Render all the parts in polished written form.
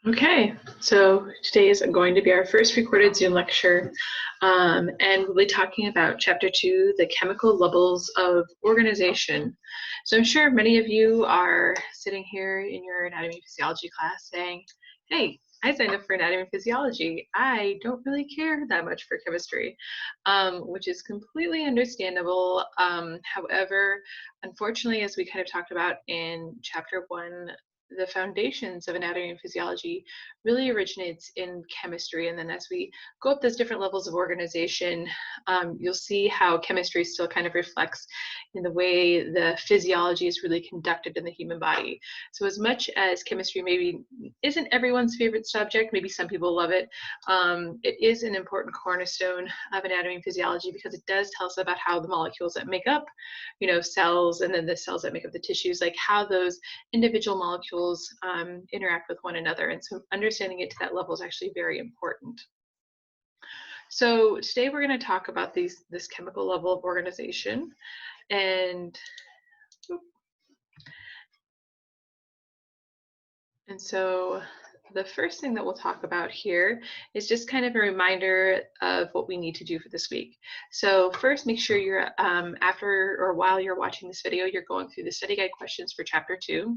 Okay, so today is going to be our first recorded Zoom lecture, and we'll be talking about Chapter 2, the chemical levels of organization. So I'm sure many of you are sitting here in your anatomy and physiology class saying, hey, I signed up for anatomy and physiology. I don't really care that much for chemistry, which is completely understandable. However, unfortunately, as we kind of talked about in Chapter 1, the foundations of anatomy and physiology really originates in chemistry. And then as we go up those different levels of organization, you'll see how chemistry still kind of reflects in the way the physiology is really conducted in the human body. So as much as chemistry maybe isn't everyone's favorite subject, maybe some people love it, it is an important cornerstone of anatomy and physiology because it does tell us about how the molecules that make up, cells, and then the cells that make up the tissues, like how those individual molecules interact with one another. And so understanding it to that level is actually very important. So today we're going to talk about this chemical level of organization. And so the first thing that we'll talk about here is just kind of a reminder of what we need to do for this week. So first, make sure you're, after or while you're watching this video, you're going through the study guide questions for Chapter 2.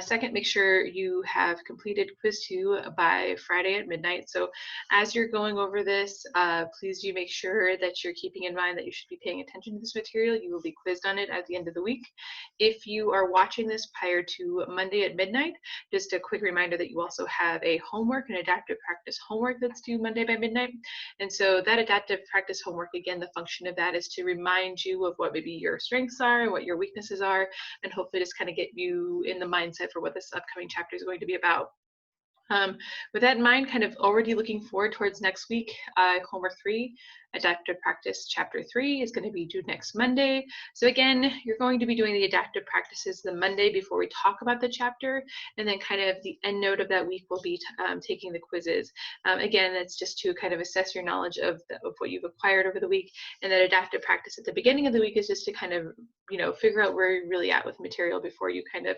Second, make sure you have completed Quiz 2 by Friday at midnight. So as you're going over this, please do make sure that you're keeping in mind that you should be paying attention to this material. You will be quizzed on it at the end of the week. If you are watching this prior to Monday at midnight, just a quick reminder that you also have a homework, an adaptive practice homework that's due Monday by midnight. And so that adaptive practice homework, again, the function of that is to remind you of what maybe your strengths are and what your weaknesses are, and hopefully just kind of get you in the mindset for what this upcoming chapter is going to be about. With that in mind, kind of already looking forward towards next week, homework 3, adaptive practice chapter 3 is going to be due next Monday. So again, you're going to be doing the adaptive practices the Monday before we talk about the chapter, and then kind of the end note of that week will be taking the quizzes. Again, that's just to kind of assess your knowledge of what you've acquired over the week, and that adaptive practice at the beginning of the week is just to kind of figure out where you're really at with material before you kind of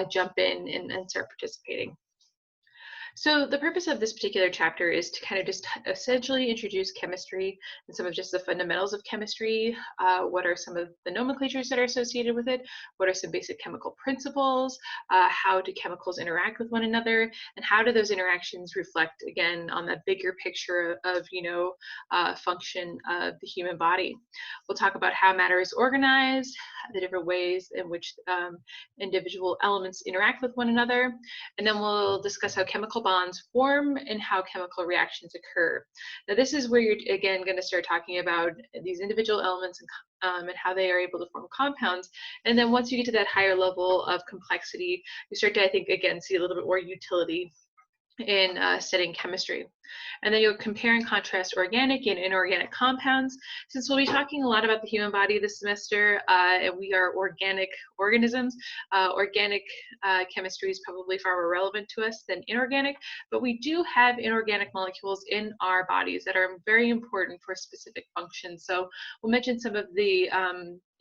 jump in and start participating. So the purpose of this particular chapter is to kind of just essentially introduce chemistry and some of just the fundamentals of chemistry. What are some of the nomenclatures that are associated with it? What are some basic chemical principles? How do chemicals interact with one another? And how do those interactions reflect, again, on that bigger picture of, function of the human body? We'll talk about how matter is organized, the different ways in which individual elements interact with one another, and then we'll discuss how chemical bonds form and how chemical reactions occur. Now this is where you're again going to start talking about these individual elements and how they are able to form compounds. And then once you get to that higher level of complexity, you start to, I think, again, see a little bit more utility in studying chemistry. And then you'll compare and contrast organic and inorganic compounds. Since we'll be talking a lot about the human body this semester, and we are organic organisms, organic chemistry is probably far more relevant to us than inorganic, but we do have inorganic molecules in our bodies that are very important for specific functions. So we'll mention some of the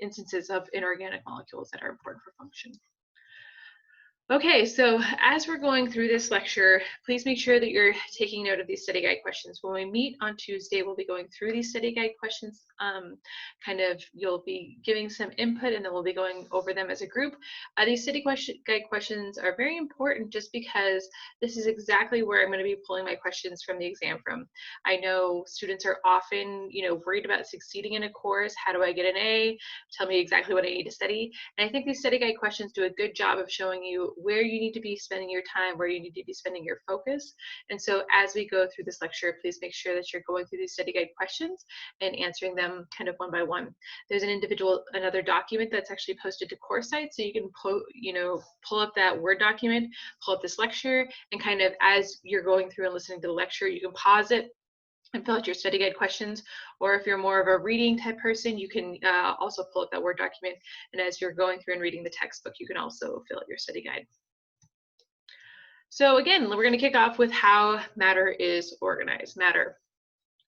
instances of inorganic molecules that are important for function. Okay, so as we're going through this lecture, please make sure that you're taking note of these study guide questions. When we meet on Tuesday, we'll be going through these study guide questions. You'll be giving some input, and then we'll be going over them as a group. These study guide questions are very important just because this is exactly where I'm going to be pulling my questions from the exam from. I know students are often, worried about succeeding in a course. How do I get an A? Tell me exactly what I need to study. And I think these study guide questions do a good job of showing you where you need to be spending your time, where you need to be spending your focus. And so as we go through this lecture, please make sure that you're going through these study guide questions and answering them kind of one by one. There's another document that's actually posted to course site, so you can pull up that Word document, pull up this lecture, and kind of as you're going through and listening to the lecture, you can pause it and fill out your study guide questions. Or if you're more of a reading type person, you can also pull up that Word document, and as you're going through and reading the textbook, you can also fill out your study guide. So again, we're going to kick off with how matter is organized. Matter.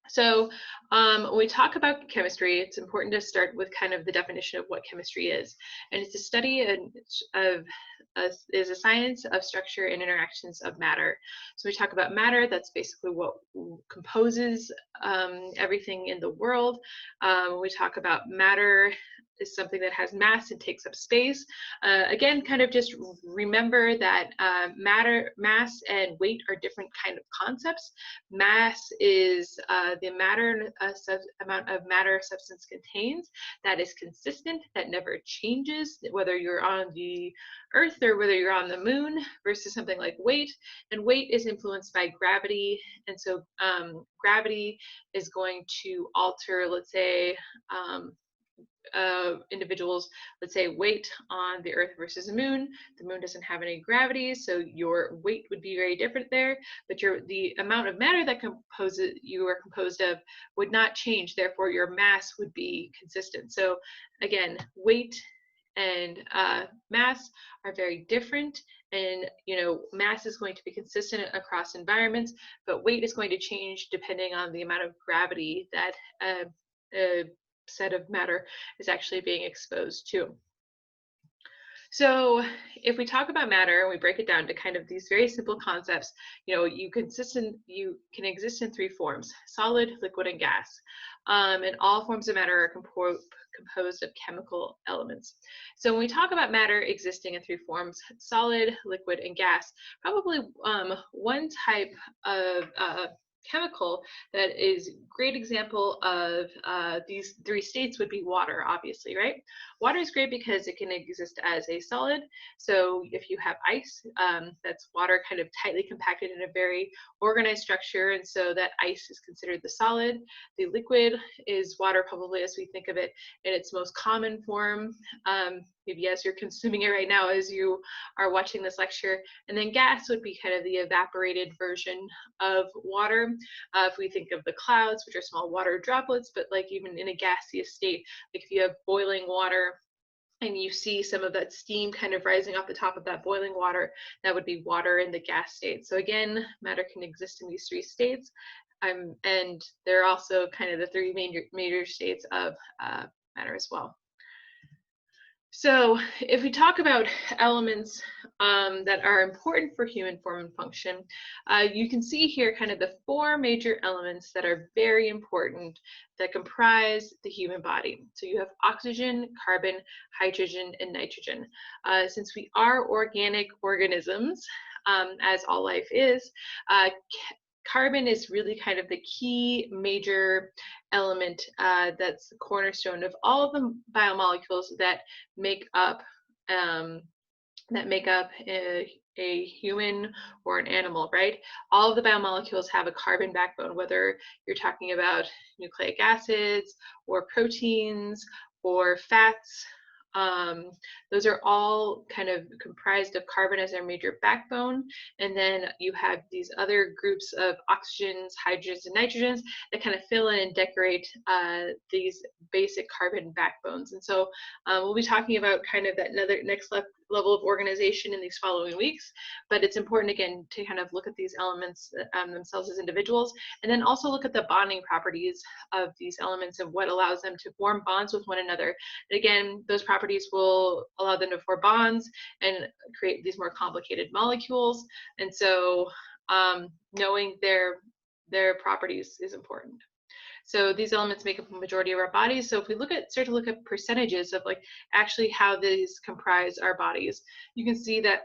So when we talk about chemistry, it's important to start with kind of the definition of what chemistry is. And it's a study of is a science of structure and interactions of matter. So we talk about matter, that's basically what composes everything in the world. We talk about matter is something that has mass and takes up space. Again, kind of just remember that mass and weight are different kind of concepts. Mass is the amount of matter a substance contains that is consistent, that never changes, whether you're on the Earth or whether you're on the moon, versus something like weight. And weight is influenced by gravity. And so gravity is going to alter, let's say, individuals, let's say, weight on the Earth versus the moon. The moon doesn't have any gravity, so your weight would be very different there, but the amount of matter that you are composed of would not change. Therefore, your mass would be consistent. So again, weight and mass are very different, and mass is going to be consistent across environments, but weight is going to change depending on the amount of gravity that a set of matter is actually being exposed to. So if we talk about matter and we break it down to kind of these very simple concepts, you can exist in three forms: solid, liquid, and gas. And all forms of matter are composed of chemical elements. So when we talk about matter existing in three forms: solid, liquid, and gas, probably one type of chemical that is a great example of these three states would be water, obviously, right? Water is great because it can exist as a solid. So if you have ice, that's water kind of tightly compacted in a very organized structure, and so that ice is considered the solid. The liquid is water, probably as we think of it in its most common form, maybe as you're consuming it right now as you are watching this lecture. And then gas would be kind of the evaporated version of water. If we think of the clouds, which are small water droplets, but like even in a gaseous state, like if you have boiling water and you see some of that steam kind of rising off the top of that boiling water, that would be water in the gas state. So again, matter can exist in these three states. And they're also kind of the three major states of matter as well. So if we talk about elements that are important for human form and function, you can see here kind of the four major elements that are very important that comprise the human body. So you have oxygen, carbon, hydrogen, and nitrogen. Since we are organic organisms, as all life is, carbon is really kind of the key major element that's the cornerstone of all of the biomolecules that make up a human or an animal, right? All of the biomolecules have a carbon backbone, whether you're talking about nucleic acids or proteins or fats. Those are all kind of comprised of carbon as their major backbone. And then you have these other groups of oxygens, hydrogens, and nitrogens that kind of fill in and decorate these basic carbon backbones. And so we'll be talking about kind of that next level of organization in these following weeks. But it's important, again, to kind of look at these elements themselves as individuals, and then also look at the bonding properties of these elements and what allows them to form bonds with one another. And again, those properties will allow them to form bonds and create these more complicated molecules. And so knowing their properties is important. So these elements make up a majority of our bodies. So if we start to look at percentages of like actually how these comprise our bodies, you can see that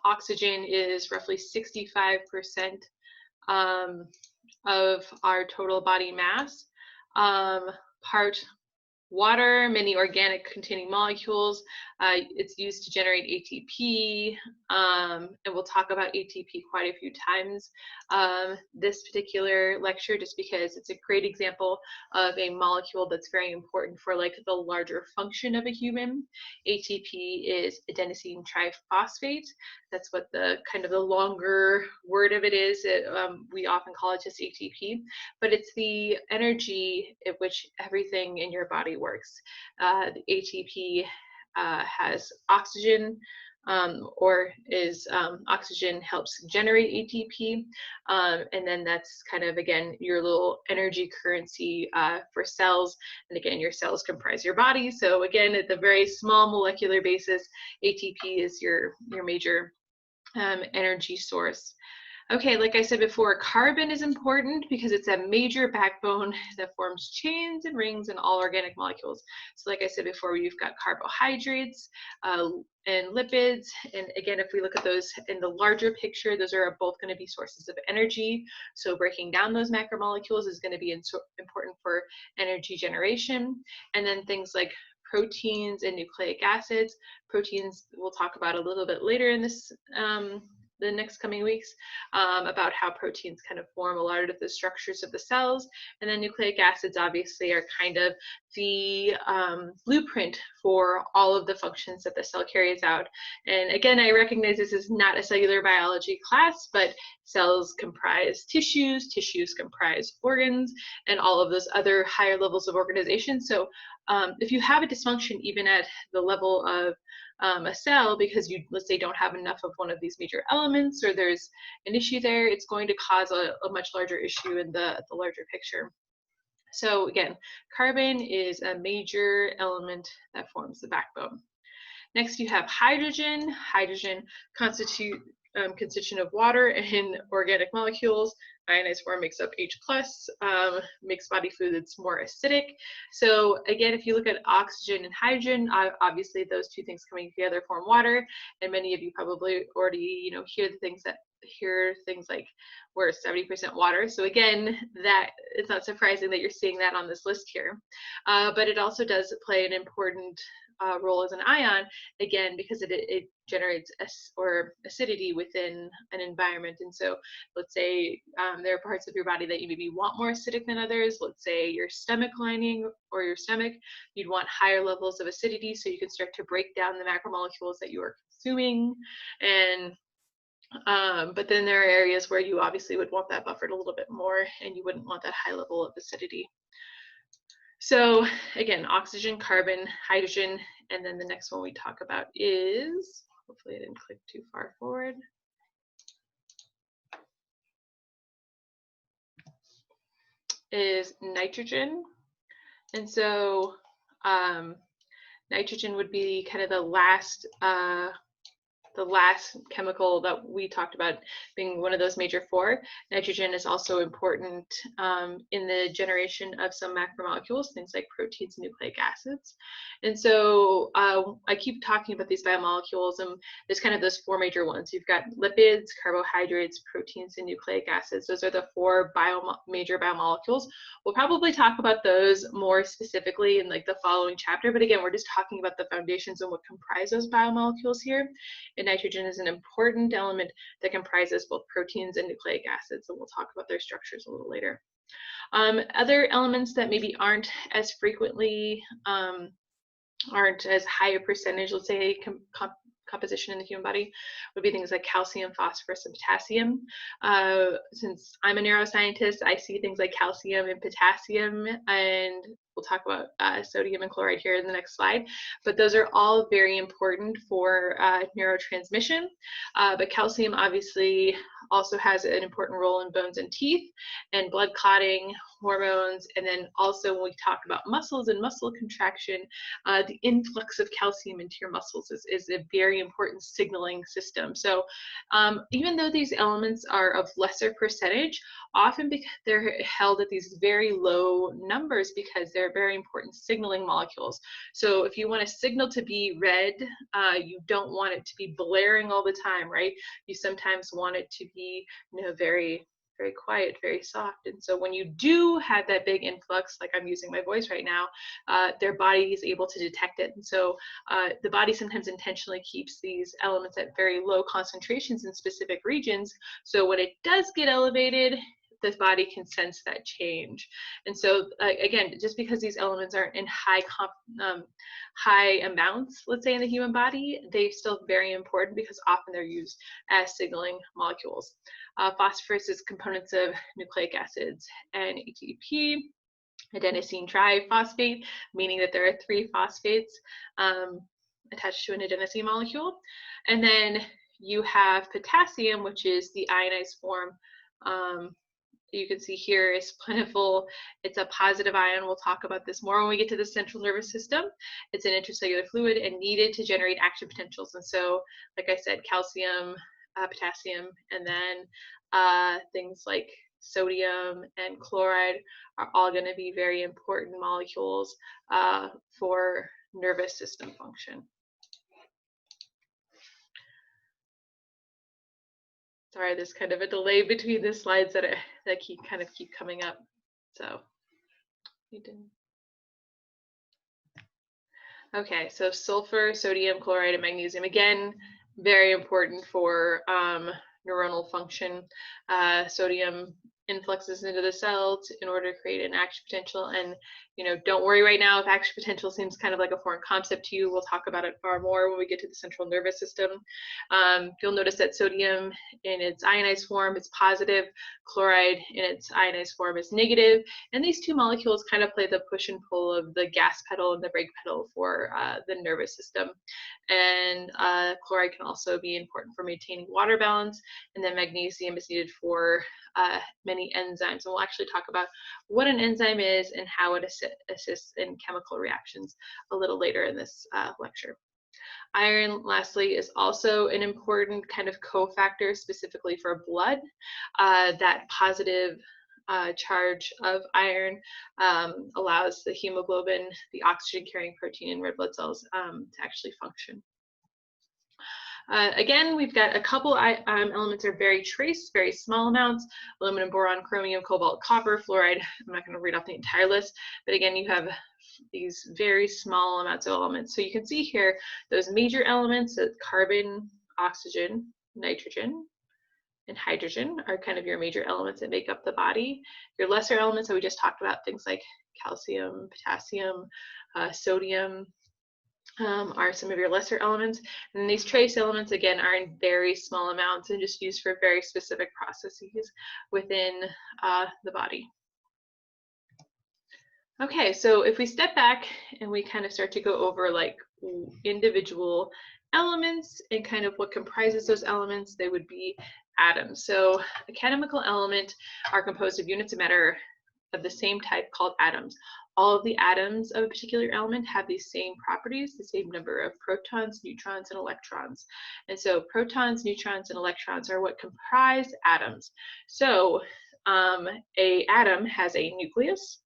oxygen is roughly 65% of our total body mass. Part water, many organic containing molecules. It's used to generate ATP, and we'll talk about ATP quite a few times this particular lecture, just because it's a great example of a molecule that's very important for like the larger function of a human. ATP is adenosine triphosphate. That's what the kind of the longer word of it is. We often call it just ATP, but it's the energy at which everything in your body works. The ATP has oxygen oxygen helps generate ATP. And then that's kind of, again, your little energy currency for cells. And again, your cells comprise your body. So again, at the very small molecular basis, ATP is your major energy source. Okay, like I said before, carbon is important because it's a major backbone that forms chains and rings in all organic molecules. So like I said before, you've got carbohydrates and lipids. And again, if we look at those in the larger picture, those are both going to be sources of energy. So breaking down those macromolecules is going to be important for energy generation. And then things like proteins and nucleic acids. Proteins we'll talk about a little bit later in this the next coming weeks, about how proteins kind of form a lot of the structures of the cells. And then nucleic acids obviously are kind of the blueprint for all of the functions that the cell carries out. And again, I recognize this is not a cellular biology class, but cells comprise tissues, tissues comprise organs, and all of those other higher levels of organization. So if you have a dysfunction even at the level of a cell because you, let's say, don't have enough of one of these major elements, or there's an issue there, it's going to cause a much larger issue in the larger picture. So again, carbon is a major element that forms the backbone. Next, you have hydrogen. Hydrogen constitution of water and organic molecules. Ionized form makes up H+, makes body fluids more acidic. So again, if you look at oxygen and hydrogen, obviously those two things coming together form water. And many of you probably already, hear things like we're 70% water. So again, that it's not surprising that you're seeing that on this list here. But it also does play an important role as an ion, again, because it generates acidity within an environment. And so let's say there are parts of your body that you maybe want more acidic than others. Let's say your stomach lining or your stomach, you'd want higher levels of acidity so you can start to break down the macromolecules that you are consuming. And but then there are areas where you obviously would want that buffered a little bit more, and you wouldn't want that high level of acidity. So again, oxygen, carbon, hydrogen, and then the next one we talk about is, hopefully I didn't click too far forward, is nitrogen. And so nitrogen would be kind of the last chemical that we talked about being one of those major four. Nitrogen is also important in the generation of some macromolecules, things like proteins and nucleic acids. And so I keep talking about these biomolecules, and there's kind of those four major ones. You've got lipids, carbohydrates, proteins, and nucleic acids. Those are the four major biomolecules. We'll probably talk about those more specifically in like the following chapter, but again, we're just talking about the foundations and what comprise those biomolecules here. And nitrogen is an important element that comprises both proteins and nucleic acids, and we'll talk about their structures a little later. Other elements that maybe aren't as frequently, aren't as high a percentage, let's say, composition in the human body, would be things like calcium, phosphorus, and potassium. Since I'm a neuroscientist, I see things like calcium and potassium, and we'll talk about sodium and chloride here in the next slide, but those are all very important for neurotransmission. But calcium obviously also has an important role in bones and teeth and blood clotting, hormones, and then also when we talk about muscles and muscle contraction, the influx of calcium into your muscles is a very important signaling system. So even though these elements are of lesser percentage, often because they're held at these very low numbers because they're very important signaling molecules. So if you want a signal to be read, you don't want it to be blaring all the time, right? You sometimes want it to be, very, very quiet, very soft. And so when you do have that big influx, like I'm using my voice right now, their body is able to detect it. And so the body sometimes intentionally keeps these elements at very low concentrations in specific regions. So when it does get elevated, the body can sense that change. And so again, just because these elements aren't in high amounts, let's say in the human body, they're still very important because often they're used as signaling molecules. Phosphorus is components of nucleic acids and ATP, adenosine triphosphate, meaning that there are 3 phosphates. attached to an adenosine molecule. And then you have potassium, which is the ionized form. You can see here is plentiful. It's a positive ion. We'll talk about this more when we get to the central nervous system. It's an intracellular fluid and needed to generate action potentials. And so, like I said, calcium, potassium, and then things like sodium and chloride are all going to be very important molecules for nervous system function. Sorry, there's kind of a delay between the slides that keep coming up. So you didn't. Okay, so sulfur, sodium, chloride, and magnesium. Again, very important for neuronal function. Sodium influxes into the cells in order to create an action potential. And don't worry right now if action potential seems kind of like a foreign concept to you. We'll talk about it far more when we get to the central nervous system. You'll notice that sodium in its ionized form is positive, chloride in its ionized form is negative, and these two molecules kind of play the push and pull of the gas pedal and the brake pedal for the nervous system. And chloride can also be important for maintaining water balance, and then magnesium is needed for many enzymes. And we'll actually talk about what an enzyme is and how it assists in chemical reactions a little later in this lecture. Iron, lastly, is also an important kind of cofactor specifically for blood. That positive charge of iron allows the hemoglobin, the oxygen-carrying protein in red blood cells, to actually function. Again, we've got a couple elements are very trace, very small amounts: aluminum, boron, chromium, cobalt, copper, fluoride. I'm not going to read off the entire list, but again, you have these very small amounts of elements. So you can see here those major elements, carbon, oxygen, nitrogen, and hydrogen are kind of your major elements that make up the body. Your lesser elements that we just talked about, things like calcium, potassium, sodium, are some of your lesser elements. And these trace elements, again, are in very small amounts and just used for very specific processes within the body. Okay, so if we step back and we kind of start to go over like individual elements and kind of what comprises those elements, they would be atoms. So a chemical element are composed of units of matter of the same type called atoms. All of the atoms of a particular element have these same properties, the same number of protons, neutrons, and electrons. And so protons, neutrons, and electrons are what comprise atoms. So a atom has a nucleus.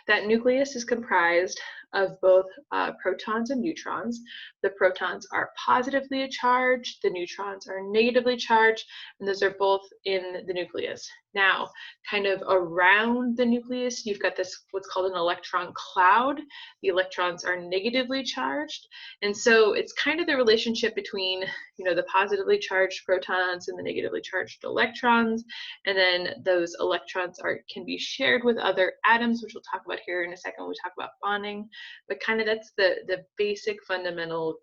That nucleus is comprised of both protons and neutrons. The protons are positively charged, the neutrons are negatively charged, and those are both in the nucleus. Now, kind of around the nucleus, you've got this what's called an electron cloud. The electrons are negatively charged, and so it's kind of the relationship between the positively charged protons and the negatively charged electrons, and then those electrons can be shared with other atoms, which we'll talk about here in a second when we talk about bonding. But kind of that's the basic fundamental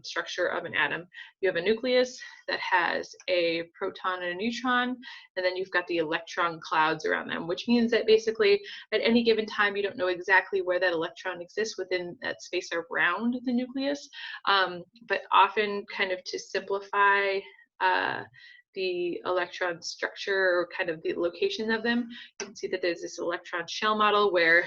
structure of an atom. You have a nucleus that has a proton and a neutron, and then you've got the electron clouds around them, which means that basically at any given time you don't know exactly where that electron exists within that space around the nucleus, but often kind of to simplify the electron structure or kind of the location of them, you can see that there's this electron shell model where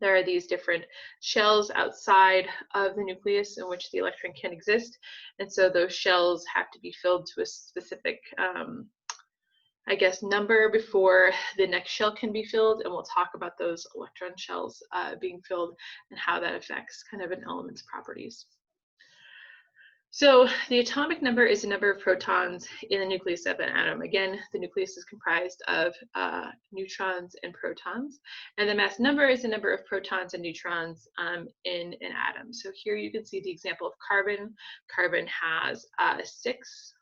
there are these different shells outside of the nucleus in which the electron can exist. And so those shells have to be filled to a specific, I guess, number before the next shell can be filled. And we'll talk about those electron shells being filled and how that affects kind of an element's properties. So the atomic number is the number of protons in the nucleus of an atom. Again, the nucleus is comprised of neutrons and protons, and the mass number is the number of protons and neutrons in an atom. So here you can see the example of carbon. Carbon has 6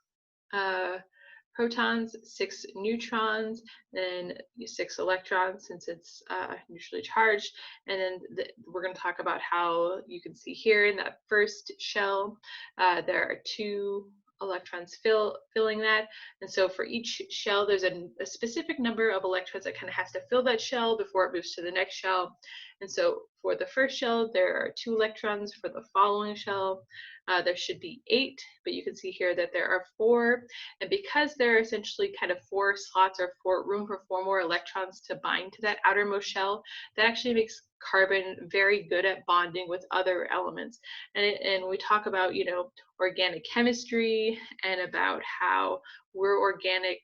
protons, 6 neutrons, then 6 electrons since it's neutrally charged. And then we're going to talk about how you can see here in that first shell, there are 2 electrons filling that. And so for each shell, there's a specific number of electrons that kind of has to fill that shell before it moves to the next shell. And so for the first shell, there are 2 electrons. For the following shell, there should be 8, but you can see here that there are 4. And because there are essentially kind of 4 slots or room for 4 more electrons to bind to that outermost shell, that actually makes carbon very good at bonding with other elements. And we talk about, you know, organic chemistry and about how we're organic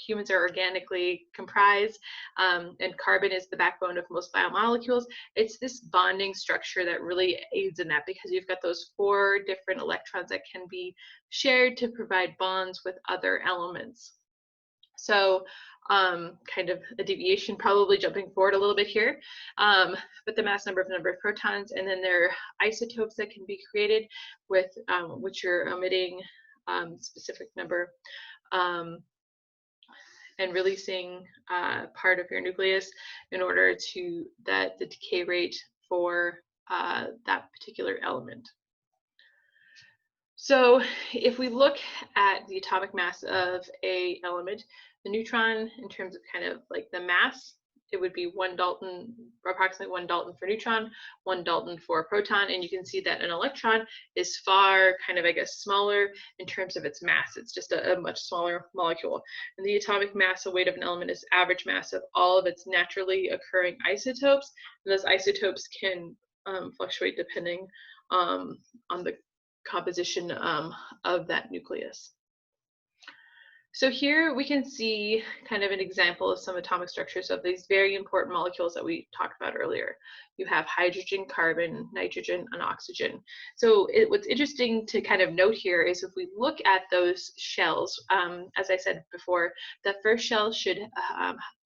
humans are organically comprised, and carbon is the backbone of most biomolecules. It's this bonding structure that really aids in that, because you've got those 4 different electrons that can be shared to provide bonds with other elements. So kind of a deviation, probably jumping forward a little bit here, but the mass number of protons, and then there are isotopes that can be created with which you're omitting specific number, and releasing part of your nucleus in order to the decay rate for that particular element. So if we look at the atomic mass of a element, the neutron, in terms of kind of like the mass, it would be 1 Dalton, approximately 1 Dalton for neutron, 1 Dalton for a proton. And you can see that an electron is far kind of, I guess, smaller in terms of its mass. It's just a much smaller molecule. And the atomic mass or weight of an element is average mass of all of its naturally occurring isotopes. And those isotopes can fluctuate depending on the composition of that nucleus. So here we can see kind of an example of some atomic structures of these very important molecules that we talked about earlier. You have hydrogen, carbon, nitrogen, and oxygen. So what's interesting to kind of note here is if we look at those shells, as I said before, the first shell should,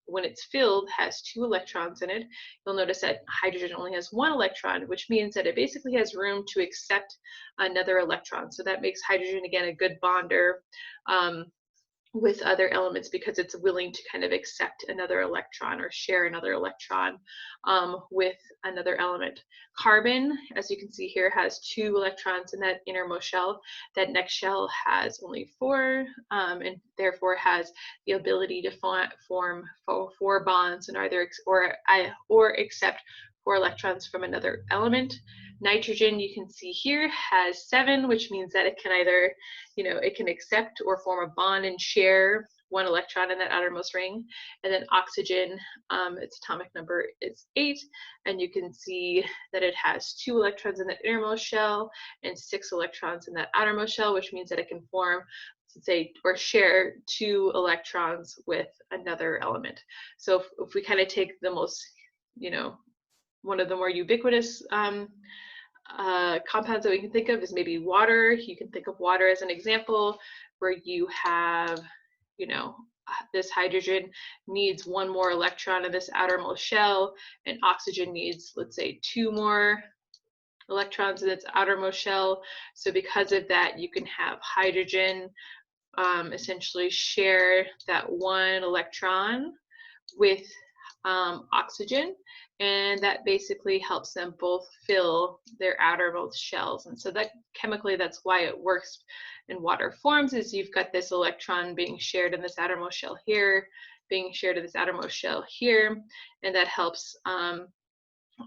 when it's filled, has 2 electrons in it. You'll notice that hydrogen only has 1 electron, which means that it basically has room to accept another electron. So that makes hydrogen, again, a good bonder with other elements, because it's willing to kind of accept another electron or share another electron with another element. Carbon, as you can see here, has 2 electrons in that innermost shell. That next shell has only 4, and therefore has the ability to form 4 bonds and either or accept 4 electrons from another element. Nitrogen, you can see here, has 7, which means that it can either, it can accept or form a bond and share 1 electron in that outermost ring. And then oxygen, its atomic number is 8, and you can see that it has 2 electrons in that innermost shell and 6 electrons in that outermost shell, which means that it can form, say, or share 2 electrons with another element. So if we kind of take the most, one of the more ubiquitous compounds that we can think of is maybe water. You can think of water as an example, where you have, this hydrogen needs 1 more electron in this outermost shell, and oxygen needs, let's say, 2 more electrons in its outermost shell. So because of that, you can have hydrogen essentially share that 1 electron with oxygen, and that basically helps them both fill their outermost shells. And so that chemically, that's why it works in water forms, is you've got this electron being shared in this outermost shell here, being shared in this outermost shell here, and that helps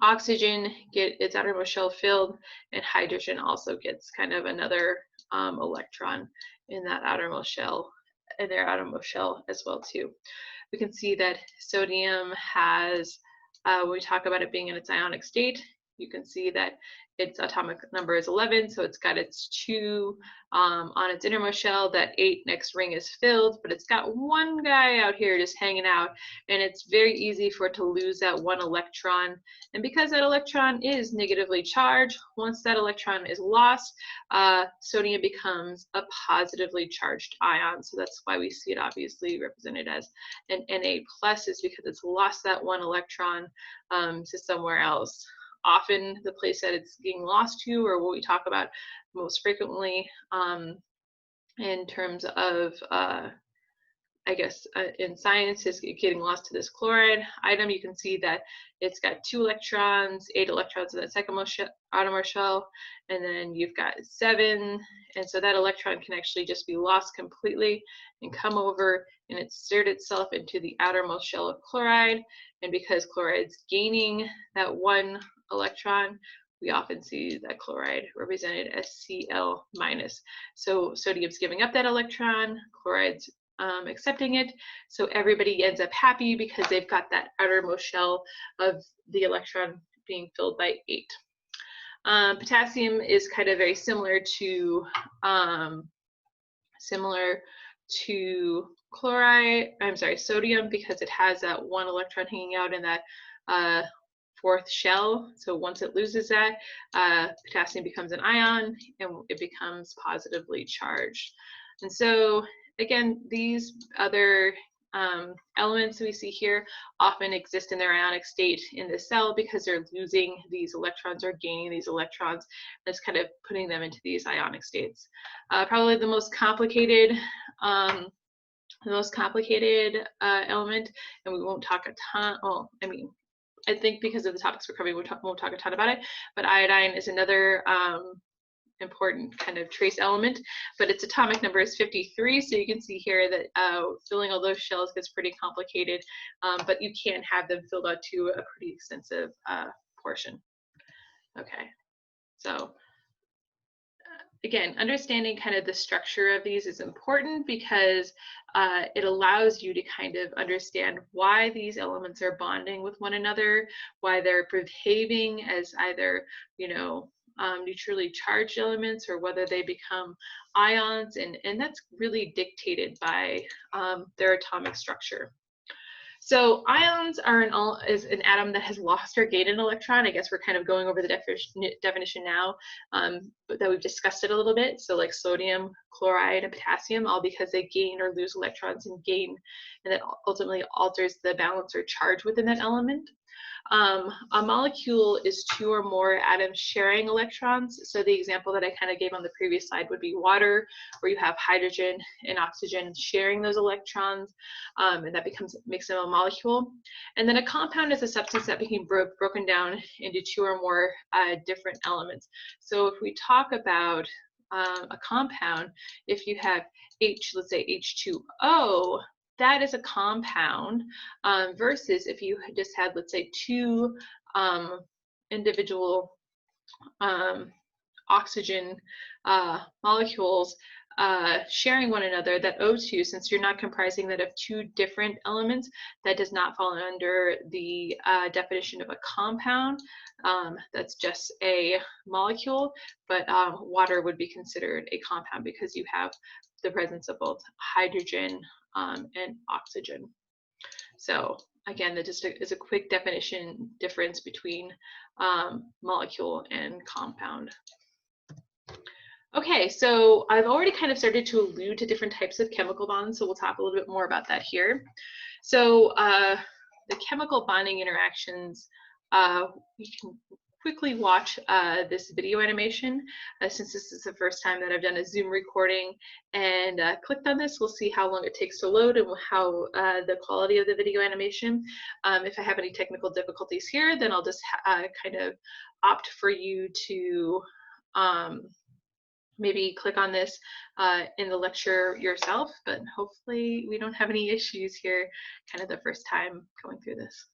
oxygen get its outermost shell filled, and hydrogen also gets kind of another electron in that outermost shell, in their outermost shell as well too. We can see that sodium has, when we talk about it being in its ionic state, you can see that its atomic number is 11, so it's got its 2 on its innermost shell. That 8 next ring is filled, but it's got 1 guy out here just hanging out, and it's very easy for it to lose that 1 electron. And because that electron is negatively charged, once that electron is lost, sodium becomes a positively charged ion. So that's why we see it obviously represented as an Na+, is because it's lost that 1 electron to somewhere else. Often the place that it's getting lost to, or what we talk about most frequently in terms of, I guess, in science, is getting lost to this chloride item. You can see that it's got 2 electrons, 8 electrons in the second outermost shell, and then you've got 7. And so that electron can actually just be lost completely and come over and insert itself into the outermost shell of chloride. And because chloride's gaining that one electron, we often see that chloride represented as Cl minus. So sodium's giving up that electron, chloride's accepting it. So everybody ends up happy because they've got that outermost shell of the electron being filled by 8. Potassium is kind of very similar to sodium, because it has that one electron hanging out in that fourth shell. So once it loses that, potassium becomes an ion and it becomes positively charged. And so again, these other elements we see here often exist in their ionic state in the cell because they're losing these electrons or gaining these electrons. That's kind of putting them into these ionic states. Probably the most complicated element, and we won't talk a ton. Well, I mean, I think because of the topics we're covering, won't talk a ton about it. But iodine is another important kind of trace element, but its atomic number is 53. So you can see here that filling all those shells gets pretty complicated, but you can have them filled out to a pretty extensive portion. Okay, so again, understanding kind of the structure of these is important because it allows you to kind of understand why these elements are bonding with one another, why they're behaving as either, neutrally charged elements, or whether they become ions, and that's really dictated by their atomic structure. So ions are is an atom that has lost or gained an electron. I guess we're kind of going over the definition now, but that we've discussed it a little bit. So like sodium, chloride, and potassium, all because they gain or lose electrons and that ultimately alters the balance or charge within that element. A molecule is 2 or more atoms sharing electrons. So the example that I kind of gave on the previous slide would be water, where you have hydrogen and oxygen sharing those electrons, and that makes them a molecule. And then a compound is a substance that became broken down into 2 or more different elements. So if we talk about a compound, if you have let's say H2O, that is a compound, versus if you just had, let's say, 2 individual oxygen molecules sharing one another, that O2, since you're not comprising that of 2 different elements, that does not fall under the definition of a compound. That's just a molecule, but water would be considered a compound because you have the presence of both hydrogen and oxygen. So again, that just is a quick definition difference between molecule and compound. Okay, so I've already kind of started to allude to different types of chemical bonds, so we'll talk a little bit more about that here. So the chemical bonding interactions, you can quickly watch this video animation, since this is the first time that I've done a Zoom recording and clicked on this. We'll see how long it takes to load and how the quality of the video animation. If I have any technical difficulties here, then I'll just kind of opt for you to maybe click on this in the lecture yourself, but hopefully we don't have any issues here kind of the first time going through this.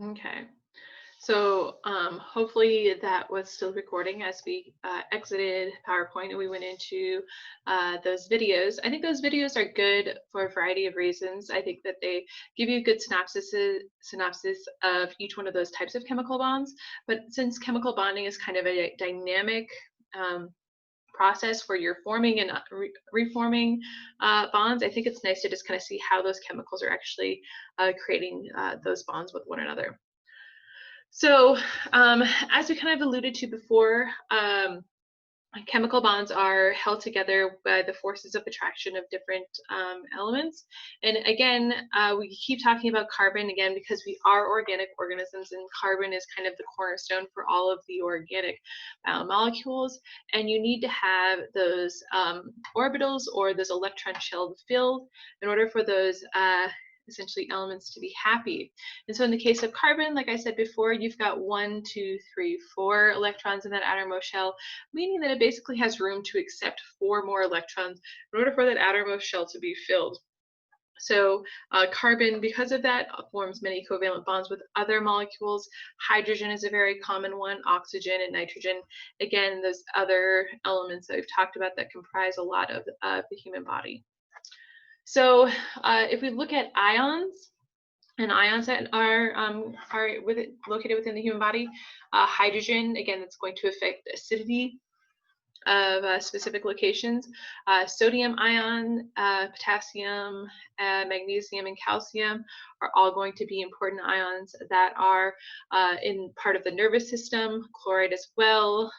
Okay. So hopefully that was still recording as we exited PowerPoint and we went into those videos. I think those videos are good for a variety of reasons. I think that they give you a good synopsis of each one of those types of chemical bonds. But since chemical bonding is kind of a dynamic um, process where you're forming and reforming bonds, I think it's nice to just kind of see how those chemicals are actually creating those bonds with one another. So, as we kind of alluded to before, chemical bonds are held together by the forces of attraction of different elements. And again, we keep talking about carbon again because we are organic organisms, and carbon is kind of the cornerstone for all of the organic molecules. And you need to have those orbitals or those electron shelled filled in order for those essentially elements to be happy. And so in the case of carbon, like I said before, you've got 1, 2, 3, 4 electrons in that outermost shell, meaning that it basically has room to accept 4 more electrons in order for that outermost shell to be filled. So carbon, because of that, forms many covalent bonds with other molecules. Hydrogen is a very common one, oxygen and nitrogen. Again, those other elements that we've talked about that comprise a lot of the human body. So if we look at ions, and ions that are located within the human body, hydrogen, again, that's going to affect acidity of specific locations. Sodium ion, potassium, magnesium, and calcium are all going to be important ions that are in part of the nervous system. Chloride as well.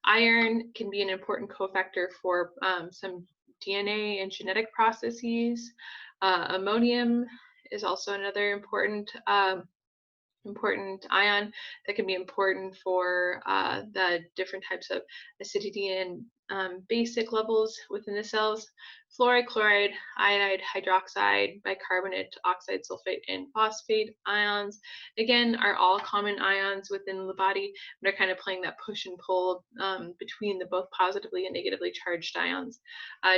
Iron can be an important cofactor for some DNA and genetic processes. Ammonium is also another important ion that can be important for the different types of acidity and basic levels within the cells. Fluoride, chloride, iodide, hydroxide, bicarbonate, oxide, sulfate, and phosphate ions, again, are all common ions within the body. They're kind of playing that push and pull between the both positively and negatively charged ions.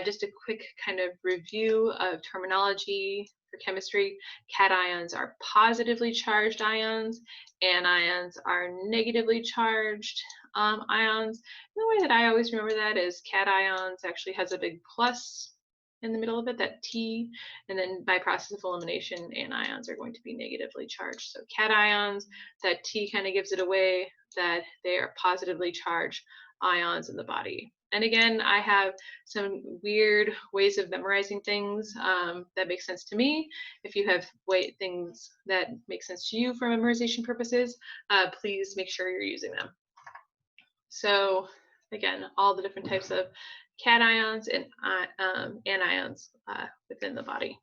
Just a quick kind of review of terminology for chemistry. Cations are positively charged ions, anions are negatively charged ions. And the way that I always remember that is cations actually has a big plus in the middle of it, that T, and then by process of elimination, anions are going to be negatively charged. So cations, that T kind of gives it away that they are positively charged ions in the body. And again, I have some weird ways of memorizing things that make sense to me. If you have things that make sense to you for memorization purposes, please make sure you're using them. So again, all the different types of cations and anions within the body.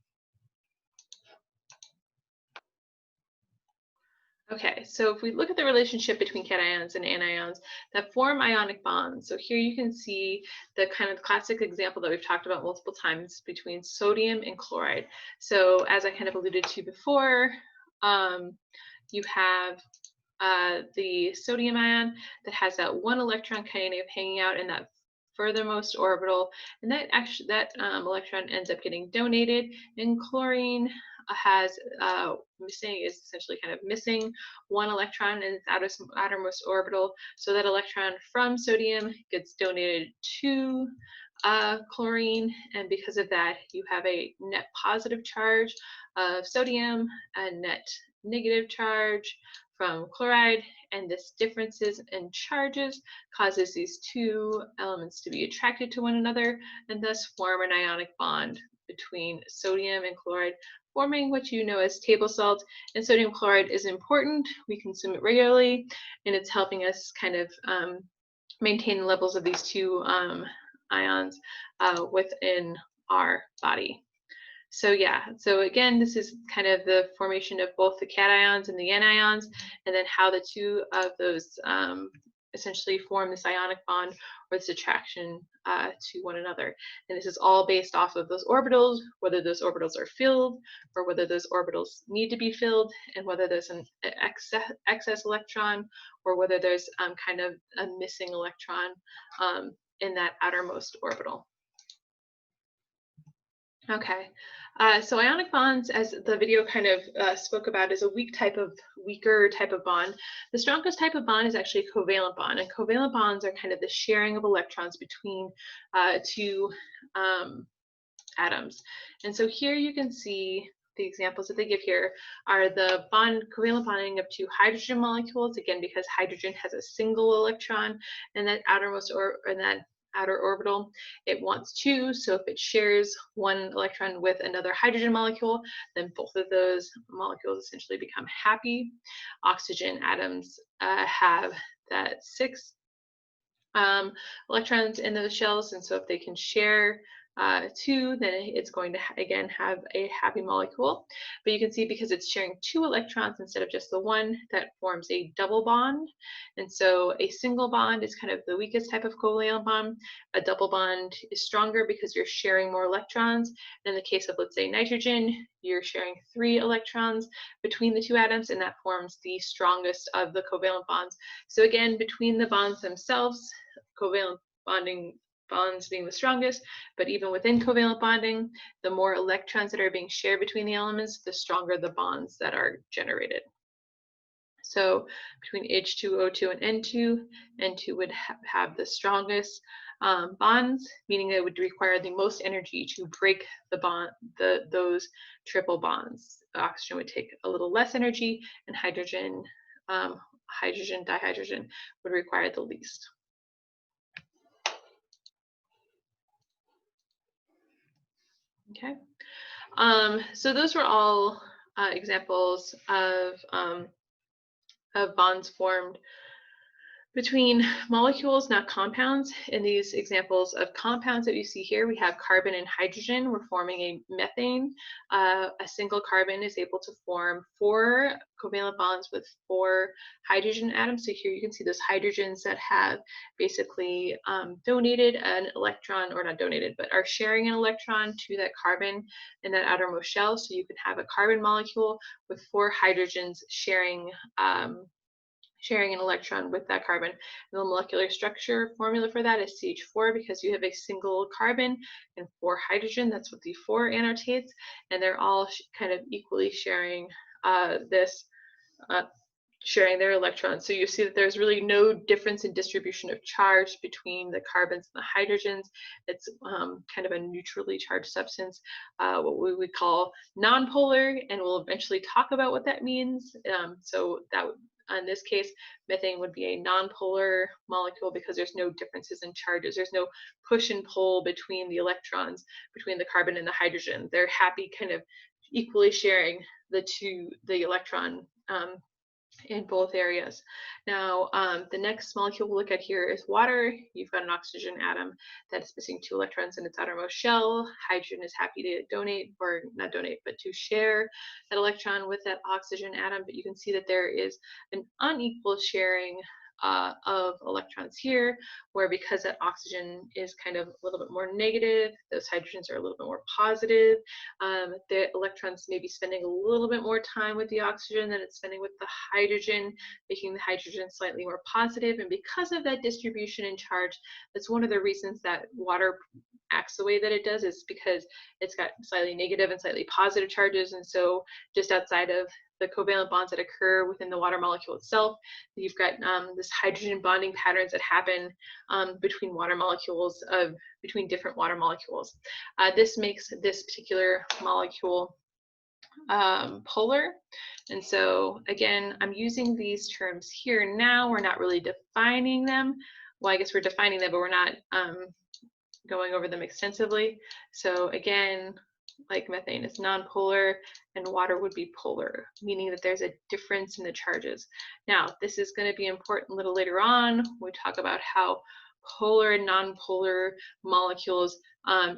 Okay, so if we look at the relationship between cations and anions that form ionic bonds, so here you can see the kind of classic example that we've talked about multiple times between sodium and chloride. So as I kind of alluded to before, you have the sodium ion that has that one electron kind of hanging out in that furthermost orbital, and that electron ends up getting donated. And chlorine has is essentially kind of missing one electron in its outermost orbital, so that electron from sodium gets donated to chlorine, and because of that you have a net positive charge of sodium, a net negative charge from chloride, and this differences in charges causes these two elements to be attracted to one another and thus form an ionic bond between sodium and chloride, forming what you know as table salt. And sodium chloride is important. We consume it regularly, and it's helping us kind of maintain the levels of these two ions within our body. So yeah, so again, this is kind of the formation of both the cations and the anions, and then how the two of those essentially form this ionic bond or this attraction to one another. And this is all based off of those orbitals, whether those orbitals are filled or whether those orbitals need to be filled, and whether there's an excess electron or whether there's kind of a missing electron in that outermost orbital. Okay, so ionic bonds, as the video kind of spoke about, is a weaker type of bond. The strongest type of bond is actually a covalent bond, and covalent bonds are kind of the sharing of electrons between two atoms. And so here you can see the examples that they give here are the covalent bonding of two hydrogen molecules, again, because hydrogen has a single electron in that outer orbital. It wants two, so if it shares one electron with another hydrogen molecule, then both of those molecules essentially become happy. Oxygen atoms have that six electrons in those shells, and so if they can share two, then it's going to again have a happy molecule. But you can see, because it's sharing two electrons instead of just the one, that forms a double bond. And so a single bond is kind of the weakest type of covalent bond. A double bond is stronger because you're sharing more electrons. And in the case of, let's say, nitrogen, you're sharing 3 electrons between the two atoms, and that forms the strongest of the covalent bonds. So again, between the bonds themselves, covalent bonds being the strongest, but even within covalent bonding, the more electrons that are being shared between the elements, the stronger the bonds that are generated. So between H2O2 and N2, N2 would have the strongest bonds, meaning it would require the most energy to break those triple bonds. Oxygen would take a little less energy, and hydrogen dihydrogen would require the least. Okay, so those were all examples of bonds formed between molecules, not compounds. In these examples of compounds that you see here, we have carbon and hydrogen. We're forming a methane. A single carbon is able to form 4 covalent bonds with 4 hydrogen atoms. So here you can see those hydrogens that have basically donated an electron, or not donated, but are sharing an electron to that carbon in that outermost shell. So you can have a carbon molecule with 4 hydrogens sharing an electron with that carbon. And the molecular structure formula for that is CH4, because you have a single carbon and 4 hydrogen. That's what the 4 annotates, and they're all kind of equally sharing sharing their electrons. So you see that there's really no difference in distribution of charge between the carbons and the hydrogens. It's kind of a neutrally charged substance, what we would call nonpolar, and we'll eventually talk about what that means. So that in this case, methane would be a nonpolar molecule because there's no differences in charges. There's no push and pull between the electrons, between the carbon and the hydrogen. They're happy kind of equally sharing the electron in both areas. Now, the next molecule we'll look at here is water. You've got an oxygen atom that's missing 2 electrons in its outermost shell. Hydrogen is happy to donate, or not donate, but to share that electron with that oxygen atom. But you can see that there is an unequal sharing of electrons here, where because that oxygen is kind of a little bit more negative, those hydrogens are a little bit more positive. The electrons may be spending a little bit more time with the oxygen than it's spending with the hydrogen, making the hydrogen slightly more positive. And because of that distribution in charge, that's one of the reasons that water acts the way that it does, is because it's got slightly negative and slightly positive charges. And so just outside of the covalent bonds that occur within the water molecule itself, you've got this hydrogen bonding patterns that happen between different water molecules. This makes this particular molecule polar. And so again, I'm using these terms here now. We're not really defining them. Well, I guess we're defining them, but we're not going over them extensively. So again, like methane is nonpolar and water would be polar, meaning that there's a difference in the charges. Now, this is going to be important a little later on when we talk about how polar and nonpolar molecules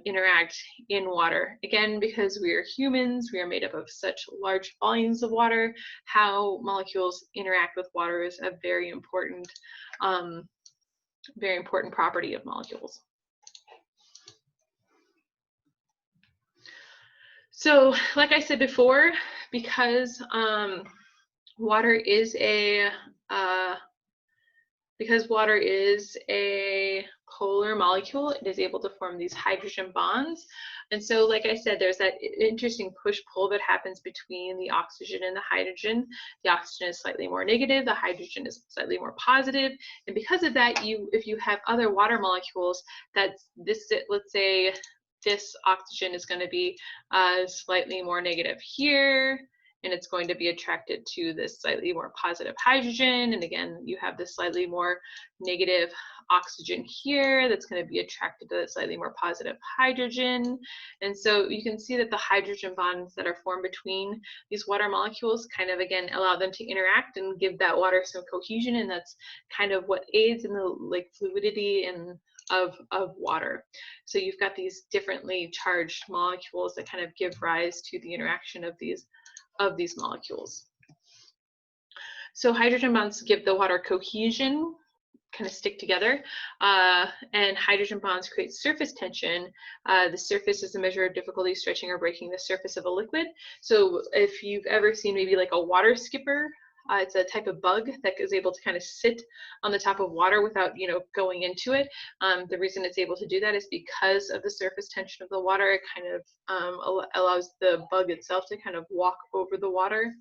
interact in water. Again, because we are humans, we are made up of such large volumes of water, how molecules interact with water is a very important property of molecules. So, like I said before, because water is a polar molecule, it is able to form these hydrogen bonds. And so, like I said, there's that interesting push-pull that happens between the oxygen and the hydrogen. The oxygen is slightly more negative, the hydrogen is slightly more positive. And because of that, if you have other water molecules, let's say this oxygen is going to be slightly more negative here, and it's going to be attracted to this slightly more positive hydrogen. And again, you have this slightly more negative oxygen here that's going to be attracted to that slightly more positive hydrogen. And so you can see that the hydrogen bonds that are formed between these water molecules kind of, again, allow them to interact and give that water some cohesion, and that's kind of what aids in the fluidity and of water. So you've got these differently charged molecules that kind of give rise to the interaction of these molecules. So hydrogen bonds give the water cohesion, kind of stick together, and hydrogen bonds create surface tension. The surface is a measure of difficulty stretching or breaking the surface of a liquid. So if you've ever seen maybe like a water skipper, it's a type of bug that is able to kind of sit on the top of water without, going into it. The reason it's able to do that is because of the surface tension of the water. It kind of allows the bug itself to kind of walk over the water.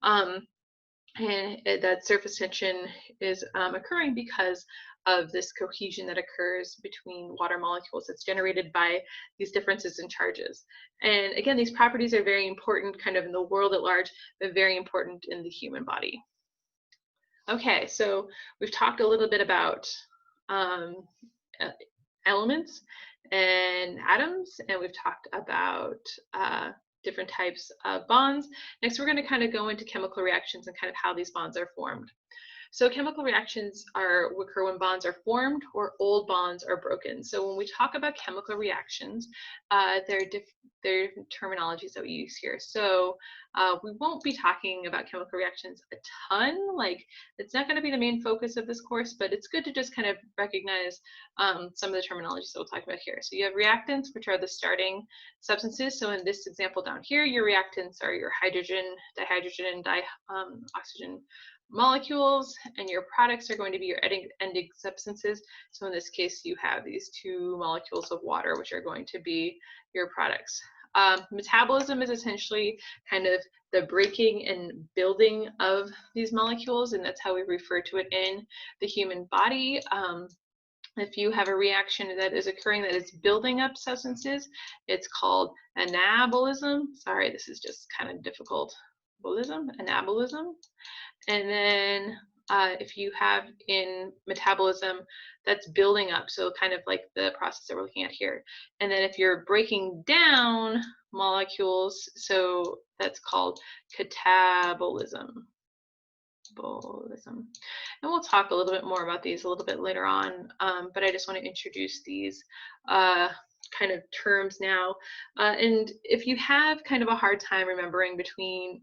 And that surface tension is occurring because of this cohesion that occurs between water molecules that's generated by these differences in charges. And again, these properties are very important kind of in the world at large, but very important in the human body. Okay, so we've talked a little bit about elements and atoms, and we've talked about different types of bonds. Next, we're going to kind of go into chemical reactions and kind of how these bonds are formed. So chemical reactions occur when bonds are formed or old bonds are broken. So when we talk about chemical reactions, there are different terminologies that we use here. So we won't be talking about chemical reactions a ton. It's not going to be the main focus of this course, but it's good to just kind of recognize some of the terminologies that we'll talk about here. So you have reactants, which are the starting substances. So in this example down here, your reactants are your hydrogen, dihydrogen, and dioxygen molecules, and your products are going to be your ending substances. So in this case, you have these two molecules of water, which are going to be your products. Metabolism is essentially kind of the breaking and building of these molecules, and that's how we refer to it in the human body. If you have a reaction that is occurring that is building up substances, it's called anabolism. Sorry, this is just kind of difficult. Anabolism. And then if you have in metabolism, that's building up, so kind of like the process that we're looking at here. And then if you're breaking down molecules, so that's called catabolism. And we'll talk a little bit more about these a little bit later on, but I just want to introduce these kind of terms now. And if you have kind of a hard time remembering the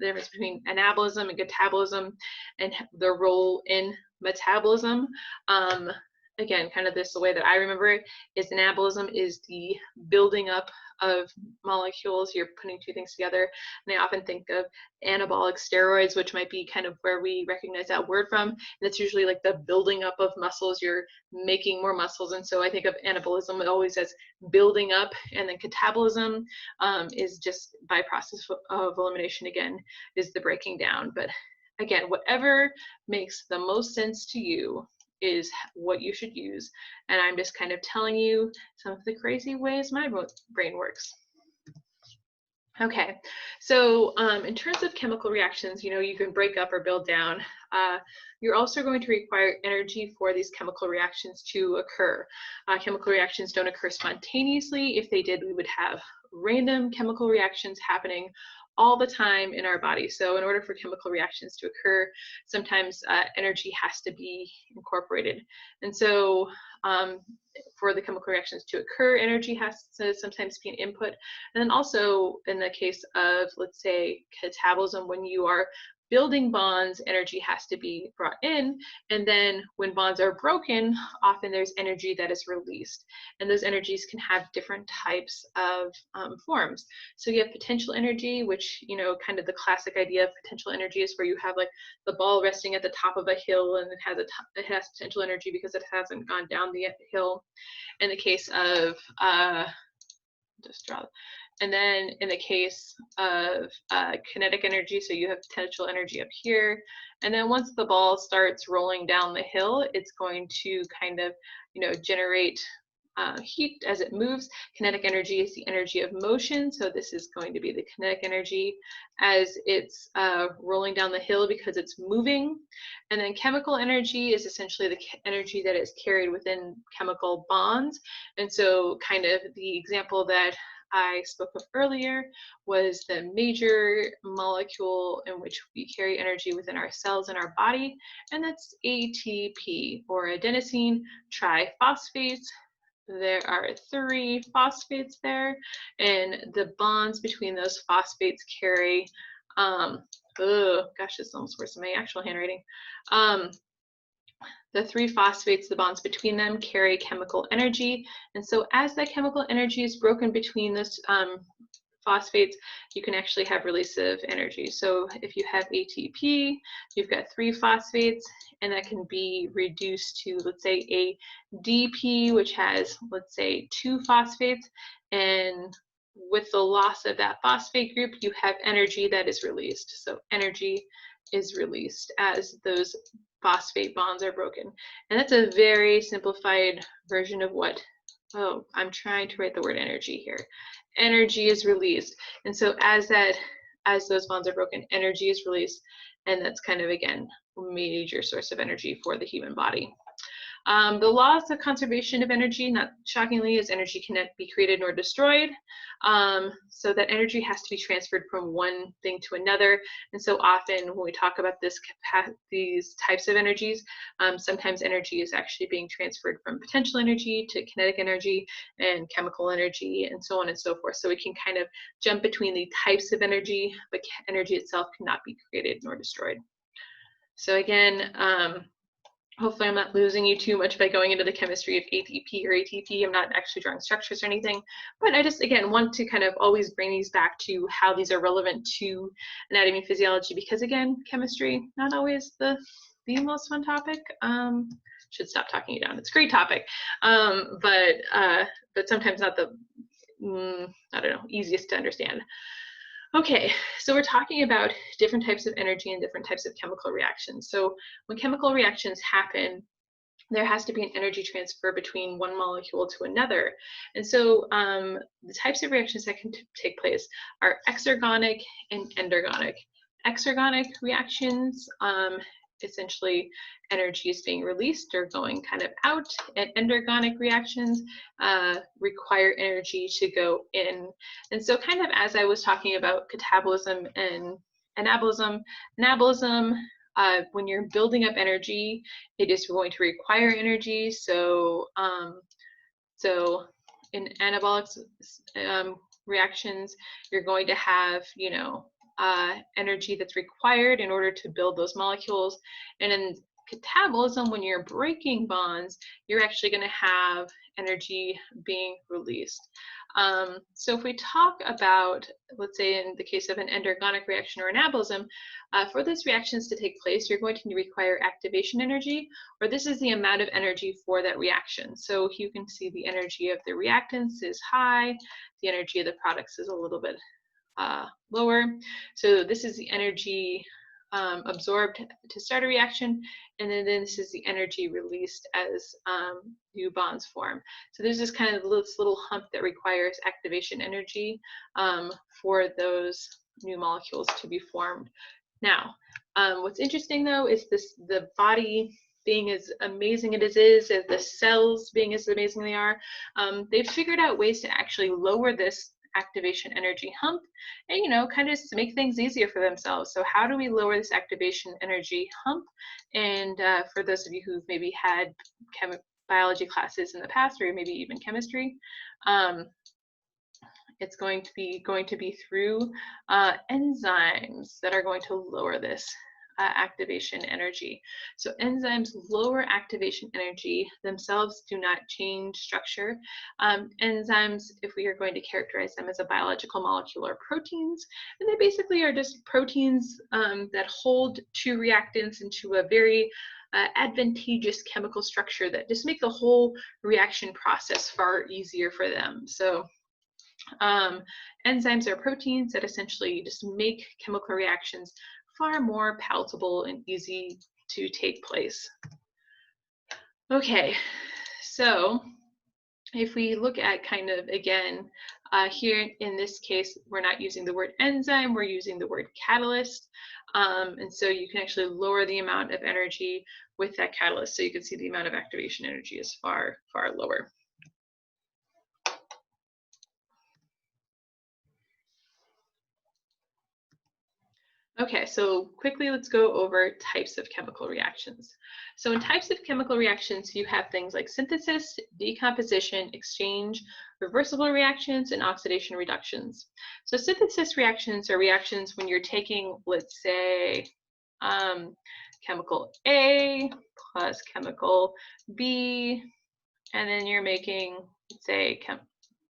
difference between anabolism and catabolism and the role in metabolism, again, kind of the way that I remember it is anabolism is the building up of molecules. You're putting two things together, and I often think of anabolic steroids, which might be kind of where we recognize that word from. And it's usually like the building up of muscles. You're making more muscles, and so I think of anabolism always as building up, and then catabolism is just by process of elimination, again, is the breaking down. But again, whatever makes the most sense to you is what you should use, and I'm just kind of telling you some of the crazy ways my brain works. Okay, so in terms of chemical reactions, you can break up or build down. You're also going to require energy for these chemical reactions to occur. Chemical reactions don't occur spontaneously. If they did, we would have random chemical reactions happening all the time in our body. So in order for chemical reactions to occur, sometimes energy has to be incorporated. And so for the chemical reactions to occur, energy has to sometimes be an input. And then also in the case of, let's say, catabolism, when you are building bonds, energy has to be brought in. And then when bonds are broken, often there's energy that is released. And those energies can have different types of forms. So you have potential energy, which, you know, kind of the classic idea of potential energy is where you have like the ball resting at the top of a hill and it has potential energy because it hasn't gone down the hill. In the case of, just draw. And then in the case of kinetic energy, so you have potential energy up here. And then once the ball starts rolling down the hill, it's going to kind of, you know, generate heat as it moves. Kinetic energy is the energy of motion. So this is going to be the kinetic energy as it's rolling down the hill because it's moving. And then chemical energy is essentially the energy that is carried within chemical bonds. And so kind of the example that I spoke of earlier was the major molecule in which we carry energy within our cells and our body, and that's ATP, or adenosine triphosphate. There are 3 phosphates there, and the bonds between those phosphates carry, gosh, this is almost worse than my actual handwriting. The 3 phosphates, the bonds between them carry chemical energy. And so as that chemical energy is broken between those phosphates, you can actually have release of energy. So if you have ATP, you've got 3 phosphates, and that can be reduced to, let's say, a DP, which has, let's say, 2 phosphates. And with the loss of that phosphate group, you have energy that is released. So energy is released as those phosphate bonds are broken. And that's a very simplified version of what, oh, I'm trying to write the word energy here. Energy is released. And so as those bonds are broken, energy is released. And that's kind of, again, a major source of energy for the human body. The laws of conservation of energy, not shockingly, is energy cannot be created nor destroyed. So that energy has to be transferred from one thing to another. And so often when we talk about these types of energies, sometimes energy is actually being transferred from potential energy to kinetic energy and chemical energy and so on and so forth. So we can kind of jump between the types of energy, but energy itself cannot be created nor destroyed. So again, hopefully I'm not losing you too much by going into the chemistry of ATP or ATP. I'm not actually drawing structures or anything, but I just, again, want to kind of always bring these back to how these are relevant to anatomy and physiology, because again, chemistry, not always the most fun topic. Should stop talking you down. It's a great topic, but sometimes not the, I don't know, easiest to understand. Okay, so we're talking about different types of energy and different types of chemical reactions. So when chemical reactions happen, there has to be an energy transfer between one molecule to another. And so the types of reactions that can take place are exergonic and endergonic. Exergonic reactions, essentially energy is being released or going kind of out, and endergonic reactions require energy to go in. And so kind of as I was talking about catabolism and anabolism, when you're building up energy, it is going to require energy. So in anabolic reactions, you're going to have, you know, energy that's required in order to build those molecules. And in catabolism, when you're breaking bonds, you're actually going to have energy being released. So if we talk about, let's say in the case of an endergonic reaction or anabolism, for those reactions to take place, you're going to require activation energy, or this is the amount of energy for that reaction. So you can see the energy of the reactants is high, the energy of the products is a little bit lower. So this is the energy absorbed to start a reaction, and then this is the energy released as new bonds form. So there's this kind of this little hump that requires activation energy for those new molecules to be formed. Now, what's interesting though is the body being as amazing as it is, as the cells being as amazing they are, they've figured out ways to actually lower this activation energy hump and, you know, kind of to make things easier for themselves. So how do we lower this activation energy hump? And for those of you who've maybe had biology classes in the past, or maybe even chemistry, it's going to be through enzymes that are going to lower this activation energy. So enzymes lower activation energy themselves, do not change structure. Enzymes, if we are going to characterize them as a biological molecule, are proteins, and they basically are just proteins that hold two reactants into a very advantageous chemical structure that just make the whole reaction process far easier for them. So enzymes are proteins that essentially just make chemical reactions far more palatable and easy to take place. Okay, so if we look at kind of, again, here in this case, we're not using the word enzyme, we're using the word catalyst. And so you can actually lower the amount of energy with that catalyst. So you can see the amount of activation energy is far, far lower. Okay, so quickly let's go over types of chemical reactions. So in types of chemical reactions, you have things like synthesis, decomposition, exchange, reversible reactions, and oxidation reductions. So synthesis reactions are reactions when you're taking, let's say, chemical A plus chemical B, and then you're making, let's say,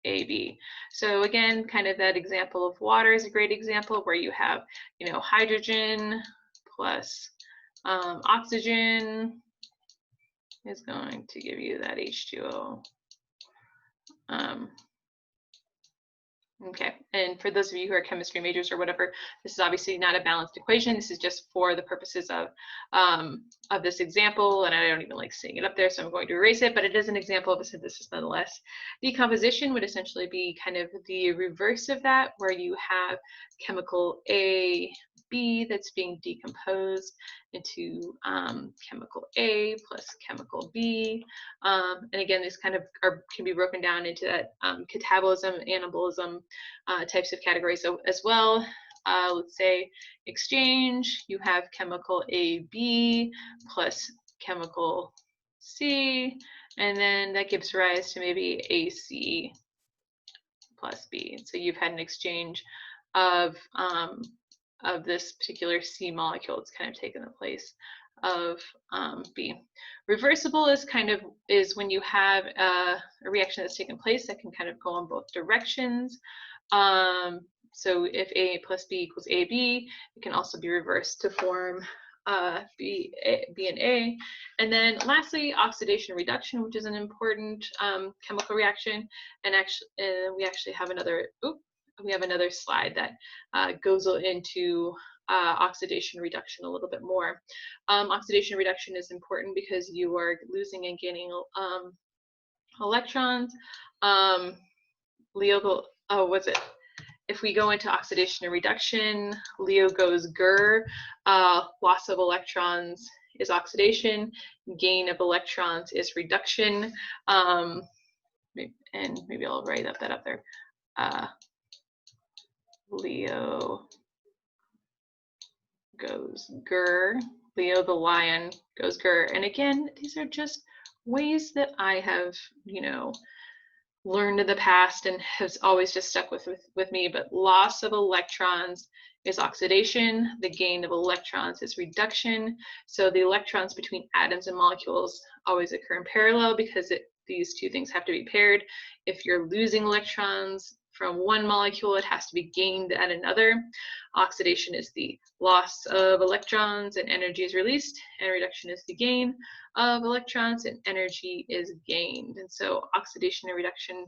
AB. So again, kind of that example of water is a great example where you have, hydrogen plus oxygen is going to give you that H2O. Okay, and for those of you who are chemistry majors or whatever, this is obviously not a balanced equation. This is just for the purposes of this example, and I don't even like seeing it up there, so I'm going to erase it, but it is an example of a synthesis nonetheless. Decomposition would essentially be kind of the reverse of that, where you have chemical A, B that's being decomposed into chemical A plus chemical B. And again, these kind of can be broken down into that catabolism, anabolism types of categories as well. Let's say exchange, you have chemical AB plus chemical C, and then that gives rise to maybe AC plus B. So you've had an exchange of this particular C molecule. It's kind of taken the place of B. Reversible is when you have a reaction that's taken place that can kind of go in both directions. So if A plus B equals AB, it can also be reversed to form B and A. And then lastly, oxidation reduction, which is an important chemical reaction. And actually, we actually have another slide that goes into oxidation reduction a little bit more. Oxidation reduction is important because you are losing and gaining electrons. If we go into oxidation and reduction, Leo goes GR, loss of electrons is oxidation, gain of electrons is reduction, and maybe I'll write that up there. Leo goes GR, Leo the lion goes GR. And again, these are just ways that I have, learned in the past and has always just stuck with me. But loss of electrons is oxidation, the gain of electrons is reduction. So the electrons between atoms and molecules always occur in parallel because these two things have to be paired. If you're losing electrons from one molecule, it has to be gained at another. Oxidation is the loss of electrons and energy is released, and reduction is the gain of electrons and energy is gained. And so oxidation and reduction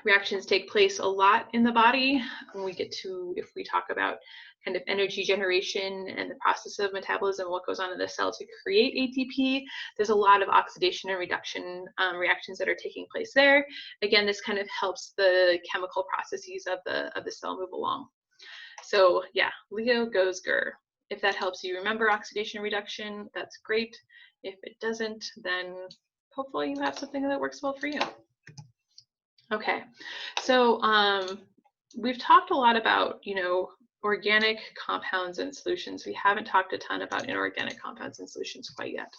reactions take place a lot in the body. When if we talk about kind of energy generation and the process of metabolism, what goes on in the cell to create ATP, there's a lot of oxidation and reduction reactions that are taking place there. Again, this kind of helps the chemical processes of the cell move along. So yeah, Leo goes GR. If that helps you remember oxidation and reduction, that's great. If it doesn't, then hopefully you have something that works well for you. Okay, so we've talked a lot about, organic compounds and solutions. We haven't talked a ton about inorganic compounds and solutions quite yet.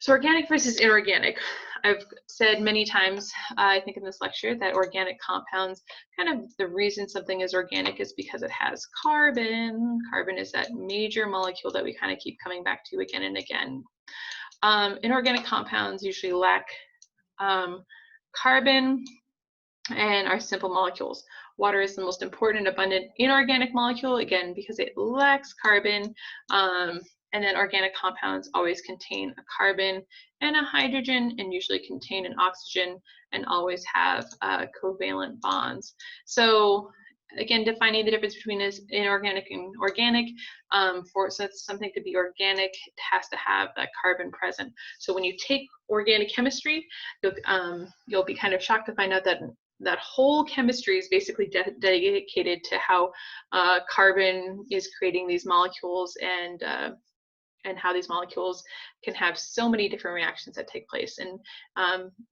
So organic versus inorganic. I've said many times, I think in this lecture, that organic compounds, kind of the reason something is organic is because it has carbon. Carbon is that major molecule that we kind of keep coming back to again and again. Inorganic compounds usually lack carbon and are simple molecules. Water is the most important abundant inorganic molecule, again, because it lacks carbon. And then organic compounds always contain a carbon and a hydrogen, and usually contain an oxygen, and always have covalent bonds. So again, defining the difference between inorganic and organic. For something to be organic, it has to have that carbon present. So when you take organic chemistry, you'll be kind of shocked to find out that that whole chemistry is basically dedicated to how carbon is creating these molecules, and how these molecules can have so many different reactions that take place. And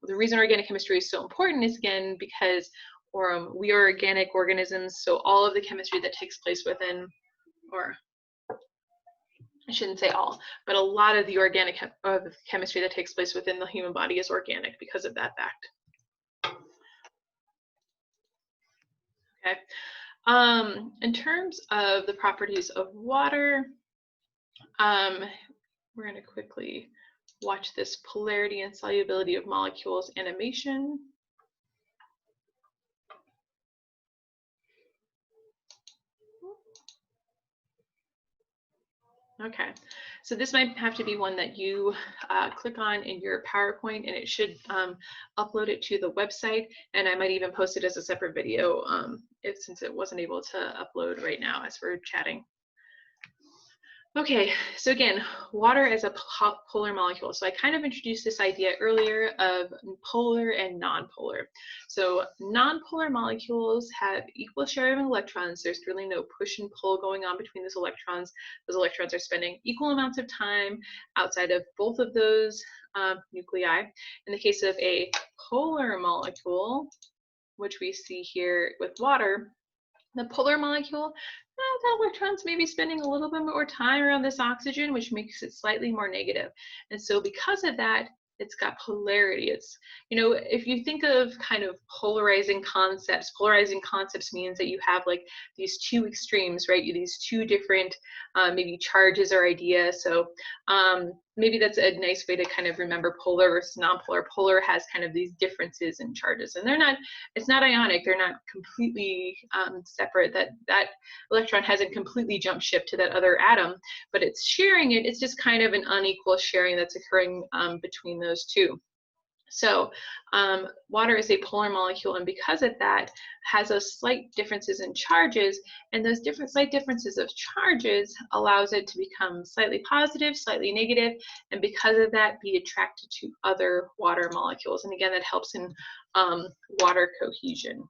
the reason organic chemistry is so important is, again, because we are organic organisms, so all of the chemistry that takes place within, or I shouldn't say all, but a lot of the organic chemistry that takes place within the human body is organic because of that fact. Okay. In terms of the properties of water, we're going to quickly watch this polarity and solubility of molecules animation. Okay, so this might have to be one that you click on in your PowerPoint, and it should upload it to the website, and I might even post it as a separate video since it wasn't able to upload right now as we're chatting. Okay, so again, water as a polar molecule. So I kind of introduced this idea earlier of polar and nonpolar. So nonpolar molecules have equal share of electrons. There's really no push and pull going on between those electrons. Those electrons are spending equal amounts of time outside of both of those nuclei. In the case of a polar molecule, which we see here with water, the polar molecule, the electrons may be spending a little bit more time around this oxygen, which makes it slightly more negative. And so because of that, it's got polarity. It's, if you think of kind of polarizing concepts means that you have like these two extremes, right? These two different maybe charges or ideas. So maybe that's a nice way to kind of remember polar versus nonpolar. Polar has kind of these differences in charges, and it's not ionic. They're not completely separate. That electron hasn't completely jumped ship to that other atom, but it's sharing it. It's just kind of an unequal sharing that's occurring between those two. So water is a polar molecule, and because of that, has those slight differences in charges, and those slight differences of charges allows it to become slightly positive, slightly negative, and because of that, be attracted to other water molecules. And again, that helps in water cohesion.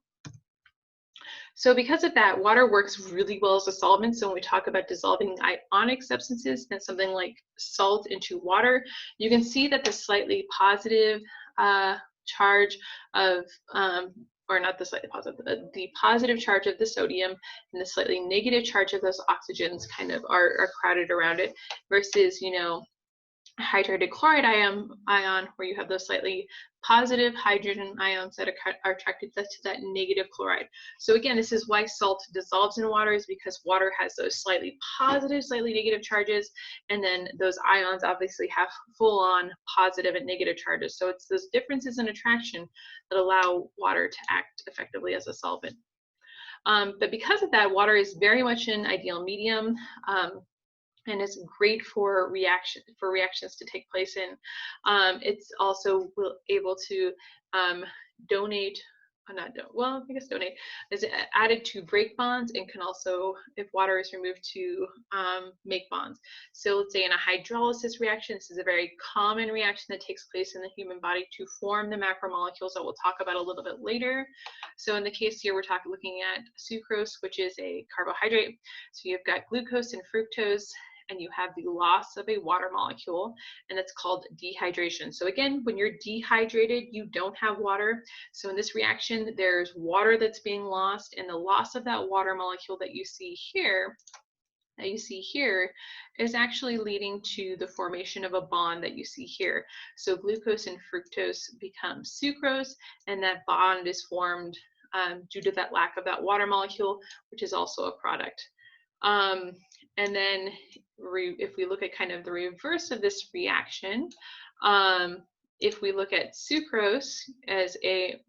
So because of that, water works really well as a solvent. So when we talk about dissolving ionic substances, and something like salt into water, you can see that the slightly positive charge of, or not the slightly positive, the positive charge of the sodium and the slightly negative charge of those oxygens kind of are crowded around it, versus, hydrated chloride ion, where you have those slightly positive hydrogen ions that are attracted to that negative chloride. So again, this is why salt dissolves in water, is because water has those slightly positive, slightly negative charges, and then those ions obviously have full-on positive and negative charges. So it's those differences in attraction that allow water to act effectively as a solvent. But because of that, water is very much an ideal medium. And it's great for reactions to take place in. It's also able to donate, donate is added to break bonds, and can also, if water is removed, to make bonds. So let's say in a hydrolysis reaction, this is a very common reaction that takes place in the human body to form the macromolecules that we'll talk about a little bit later. So in the case here, we're looking at sucrose, which is a carbohydrate. So you've got glucose and fructose, and you have the loss of a water molecule, and it's called dehydration. So again, when you're dehydrated, you don't have water. So in this reaction, there's water that's being lost, and the loss of that water molecule that you see here that you see here is actually leading to the formation of a bond that you see here. So glucose and fructose become sucrose, and that bond is formed due to that lack of that water molecule, which is also a product. Um, and then if we look at kind of the reverse of this reaction, if we look at sucrose as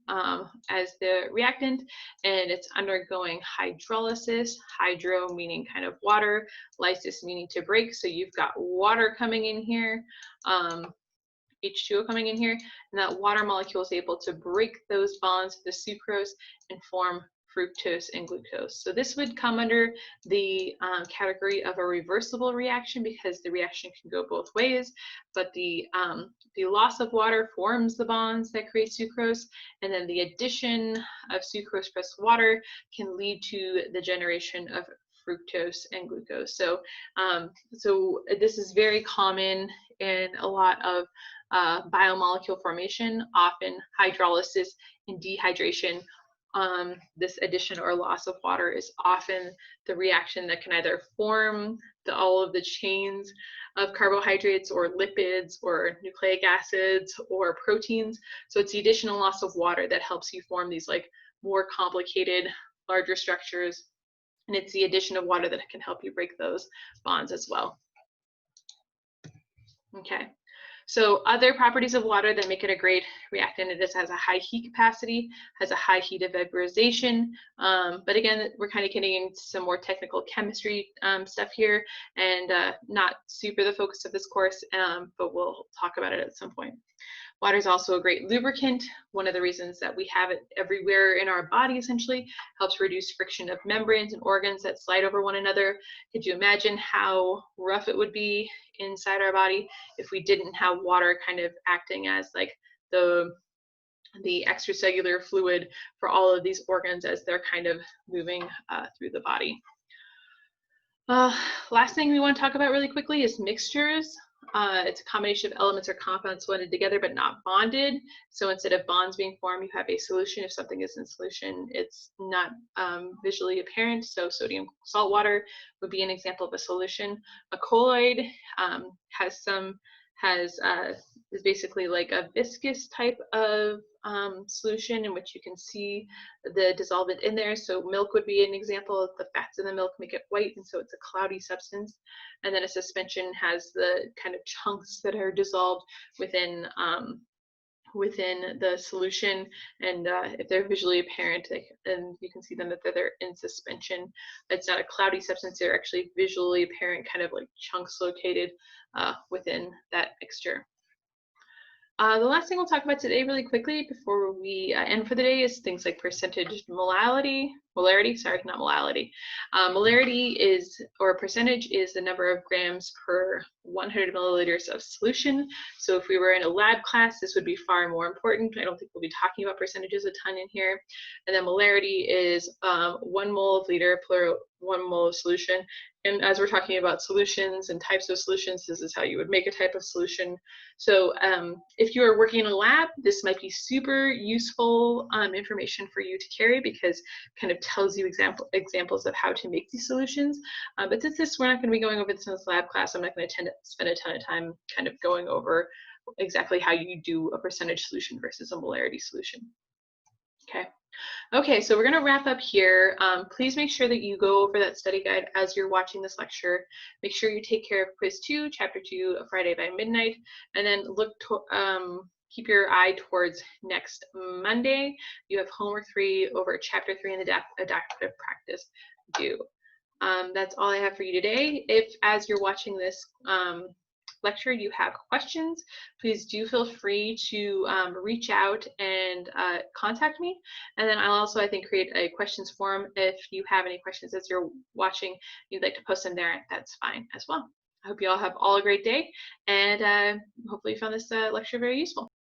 as the reactant, and it's undergoing hydrolysis, hydro meaning kind of water, lysis meaning to break. So you've got water coming in here, H2O coming in here, and that water molecule is able to break those bonds with the sucrose and form fructose and glucose. So this would come under the category of a reversible reaction because the reaction can go both ways, but the loss of water forms the bonds that create sucrose, and then the addition of sucrose plus water can lead to the generation of fructose and glucose. So, so this is very common in a lot of biomolecule formation, often hydrolysis and dehydration. This addition or loss of water is often the reaction that can either form all of the chains of carbohydrates or lipids or nucleic acids or proteins. So it's the additional loss of water that helps you form these like more complicated, larger structures. And it's the addition of water that can help you break those bonds as well. Okay. So other properties of water that make it a great reactant, it just has a high heat capacity, has a high heat of vaporization. But again, we're kind of getting into some more technical chemistry stuff here, and not super the focus of this course, but we'll talk about it at some point. Water is also a great lubricant. One of the reasons that we have it everywhere in our body essentially helps reduce friction of membranes and organs that slide over one another. Could you imagine how rough it would be inside our body if we didn't have water kind of acting as like the extracellular fluid for all of these organs as they're kind of moving through the body. Last thing we want to talk about really quickly is mixtures. It's a combination of elements or compounds blended together but not bonded. So instead of bonds being formed, you have a solution. If something is in solution, it's not visually apparent. So sodium salt water would be an example of a solution. A colloid is basically like a viscous type of solution in which you can see the dissolvent in there. So milk would be an example. The fats in the milk make it white, and so it's a cloudy substance. And then a suspension has the kind of chunks that are dissolved within the solution, and if they're visually apparent, and you can see them that they're in suspension. It's not a cloudy substance, they're actually visually apparent, kind of like chunks located within that mixture. The last thing we'll talk about today really quickly before we end for the day is things like percentage molarity, sorry, not molality. Molarity is, or percentage is the number of grams per 100 milliliters of solution. So if we were in a lab class, this would be far more important. I don't think we'll be talking about percentages a ton in here. And then molarity is 1 mole of liter per 1 mole of solution. And as we're talking about solutions and types of solutions, this is how you would make a type of solution. So if you are working in a lab, this might be super useful information for you to carry because it kind of tells you examples of how to make these solutions. But since we're not going to be going over this in this lab class, I'm not going to spend a ton of time kind of going over exactly how you do a percentage solution versus a molarity solution. Okay, so we're going to wrap up here. Please make sure that you go over that study guide as you're watching this lecture. Make sure you take care of quiz 2, chapter 2, Friday by midnight, and then keep your eye towards next Monday. You have homework 3 over chapter 3 in the adaptive practice due. That's all I have for you today. If as you're watching this lecture you have questions, please do feel free to reach out and contact me. And then I'll also, I think, create a questions forum. If you have any questions as you're watching, you'd like to post them there, that's fine as well. I hope you all have a great day, and hopefully you found this lecture very useful.